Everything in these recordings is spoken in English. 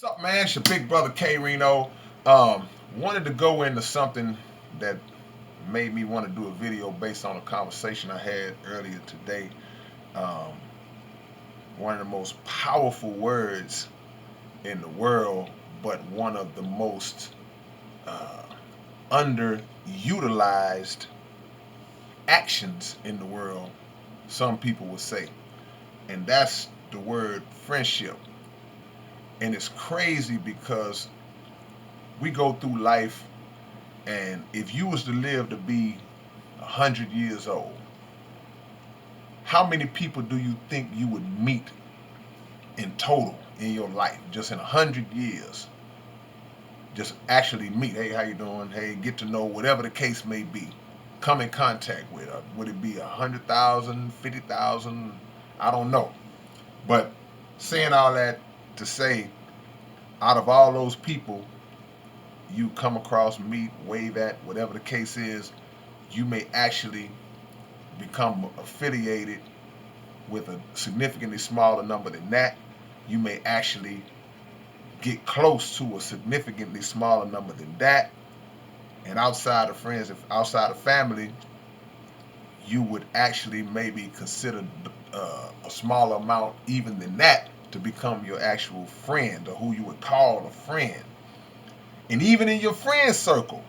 What's up, man? It's your big brother K-Rino. Wanted to go into something that made me want to do a video based on a conversation I had earlier today. Um, One of the most powerful words in the world, but one of the most uh, underutilized actions in the world, some people would say. And that's the word friendship. And it's crazy because we go through life, and if you was to live to be 100 years old, how many people do you think you would meet in total in your life, just in 100 years? Just actually meet. Hey, how you doing? Hey, get to know, whatever the case may be. Come in contact with. Would it be 100,000, 50,000? I don't know. But saying all that to say, out of all those people you come across, meet, wave at, whatever the case is, you may actually become affiliated with a significantly smaller number than that. You may actually get close to a significantly smaller number than that. And outside of friends, if outside of family, you would actually maybe consider a smaller amount even than that to become your actual friend, or who you would call a friend. And even in your friend circle,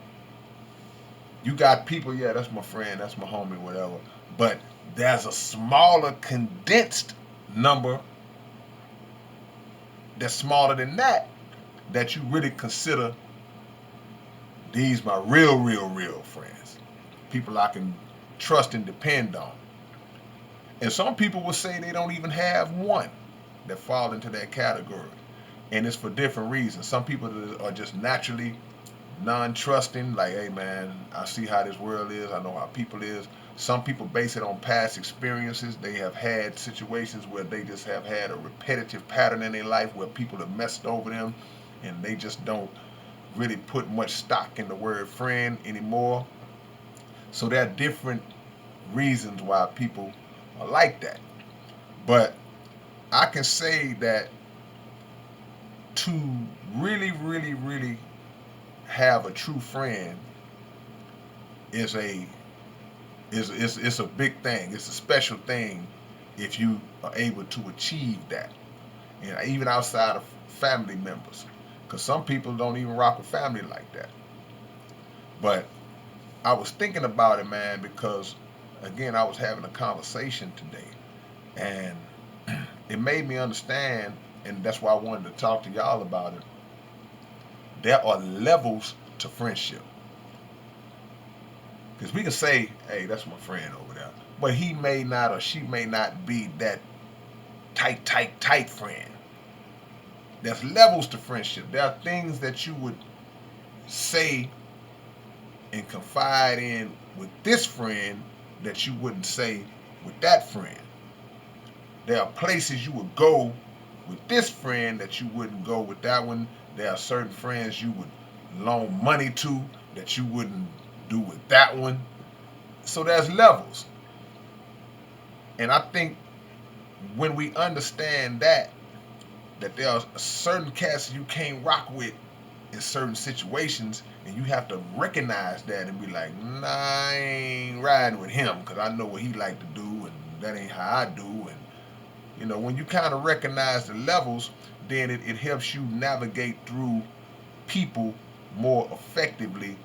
you got people, yeah, that's my friend, that's my homie, whatever. But there's a smaller, condensed number that's smaller than that you really consider these my real friends. People I can trust and depend on. And some people will say they don't even have one that fall into that category. And it's for different reasons. Some people are just naturally non-trusting, like, hey man, I see how this world is, I know how people is. Some people base it on past experiences. They have had situations where they just have had a repetitive pattern in their life where people have messed over them, and they just don't really put much stock in the word friend anymore. So there are different reasons why people are like that. But I can say that to really have a true friend is a it's a big thing. It's a special thing if you are able to achieve that. And even outside of family members, because some people don't even rock with family like that. But I was thinking about it, man, because again, I was having a conversation today, and it made me understand, and that's why I wanted to talk to y'all about it. There are levels to friendship. Because we can say, hey, that's my friend over there. But he may not, or she may not be that tight friend. There's levels to friendship. There are things that you would say and confide in with this friend that you wouldn't say with that friend. There are places you would go with this friend that you wouldn't go with that one. There are certain friends you would loan money to that you wouldn't do with that one. So there's levels. And I think when we understand that there are certain cats you can't rock with in certain situations, and you have to recognize that and be like, nah, I ain't riding with him because I know what he like to do, and that ain't how I do. And when you kind of recognize the levels, then it helps you navigate through people more effectively,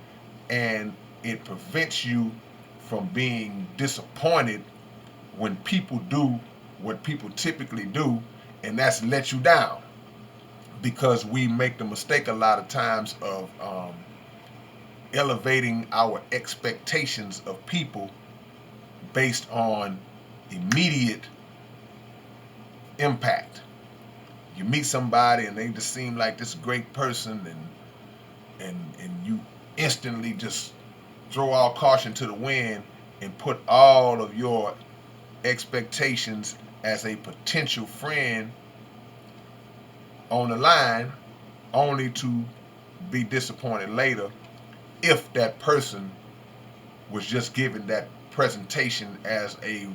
and it prevents you from being disappointed when people do what people typically do, and that's let you down. Because we make the mistake a lot of times of elevating our expectations of people based on immediate impact. You meet somebody and they just seem like this great person, and you instantly just throw all caution to the wind and put all of your expectations as a potential friend on the line, only to be disappointed later if that person was just given that presentation as a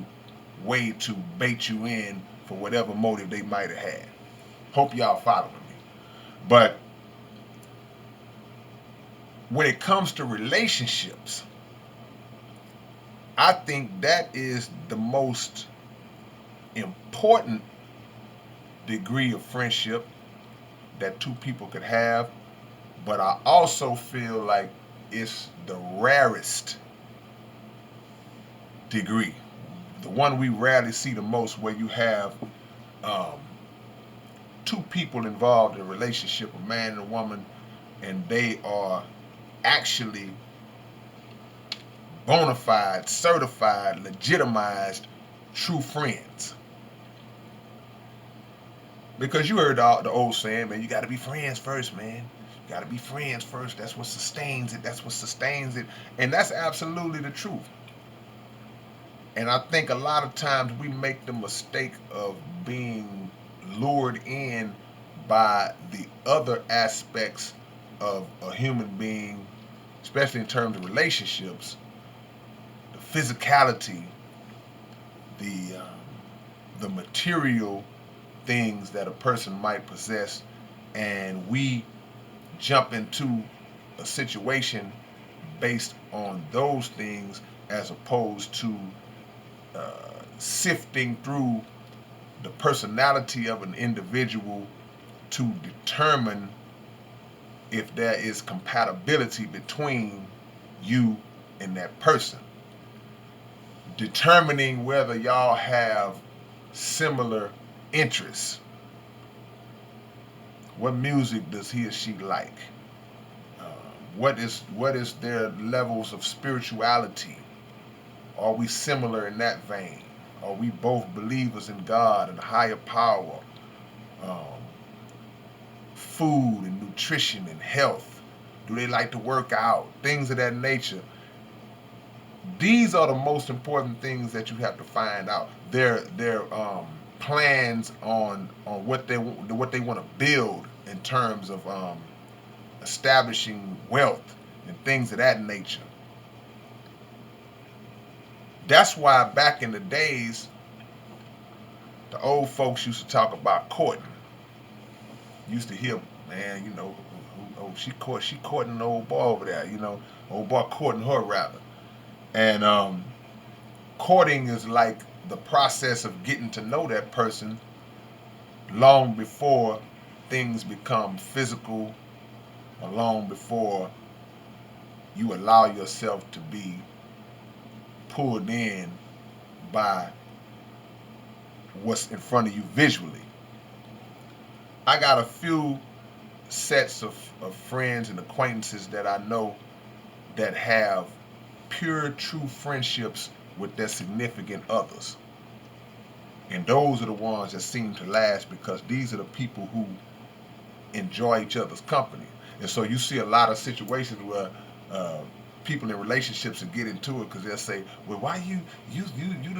way to bait you in for whatever motive they might have had. Hope y'all following me. But when it comes to relationships, I think that is the most important degree of friendship that two people could have. But I also feel like it's the rarest degree, the one we rarely see the most, where you have um, two people involved in a relationship, a man and a woman, and they are actually bona fide, certified, legitimized, true friends. Because you heard the old saying, man, you got to be friends first, man. You got to be friends first. That's what sustains it. That's what sustains it. And that's absolutely the truth. And I think a lot of times we make the mistake of being lured in by the other aspects of a human being, especially in terms of relationships, the physicality, the material things that a person might possess, and we jump into a situation based on those things as opposed to sifting through the personality of an individual to determine if there is compatibility between you and that person. Determining whether y'all have similar interests. What music does he or she like? Uh, what is their levels of spirituality? Are we similar in that vein? Are we both believers in God and higher power? Um, Food and nutrition and health. Do they like to work out? Things of that nature. These are the most important things that you have to find out. Their plans on what they want to build in terms of establishing wealth and things of that nature. That's why back in the days, the old folks used to talk about courting. Used to hear, man, oh, she courting the old boy over there, old boy courting her rather. And courting is like the process of getting to know that person long before things become physical, or long before you allow yourself to be pulled in by what's in front of you visually. I got a few sets of friends and acquaintances that I know that have pure, true friendships with their significant others. And those are the ones that seem to last because these are the people who enjoy each other's company. And so you see a lot of situations where uh, people in relationships will get into it because they'll say, "Well, why you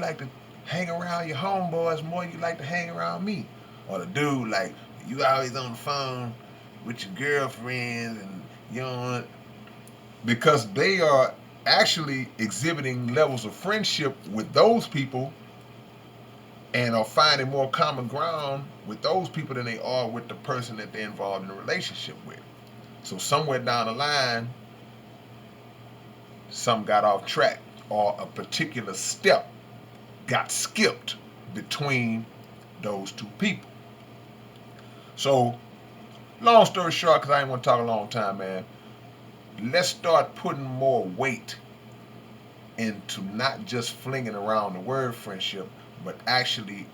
like to hang around your homeboys more than you like to hang around me?" Or the dude like, "You always on the phone with your girlfriends and you know," because they are actually exhibiting levels of friendship with those people and are finding more common ground with those people than they are with the person that they're involved in a relationship with. So somewhere down the line, some got off track or a particular step got skipped between those two people. So, long story short, because I ain't want to talk a long time, man, let's start putting more weight into not just flinging around the word friendship, but actually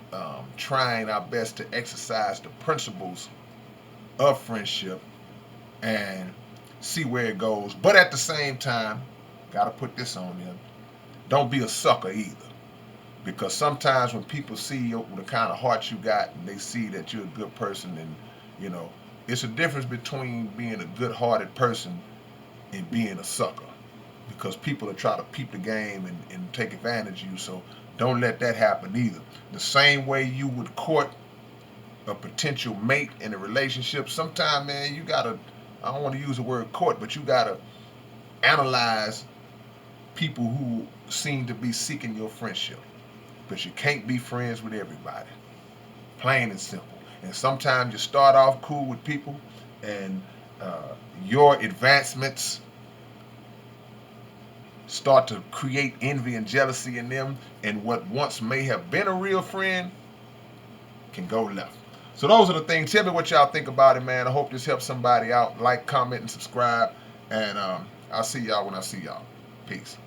trying our best to exercise the principles of friendship and see where it goes. But at the same time, gotta put this on them. Don't be a sucker either. Because sometimes when people see the kind of heart you got and they see that you're a good person and you know, it's a difference between being a good hearted person and being a sucker. Because people are trying to peep the game and take advantage of you. So don't let that happen either. The same way you would court a potential mate in a relationship, sometimes, man, you gotta, I don't want to use the word court, but you gotta analyze people who seem to be seeking your friendship. Because you can't be friends with everybody. Plain and simple. And sometimes you start off cool with people, and uh, your advancements start to create envy and jealousy in them, and what once may have been a real friend can go left. So those are the things. Tell me what y'all think about it, man. I hope this helps somebody out. Like, comment, and subscribe. And I'll see y'all when I see y'all. Peace.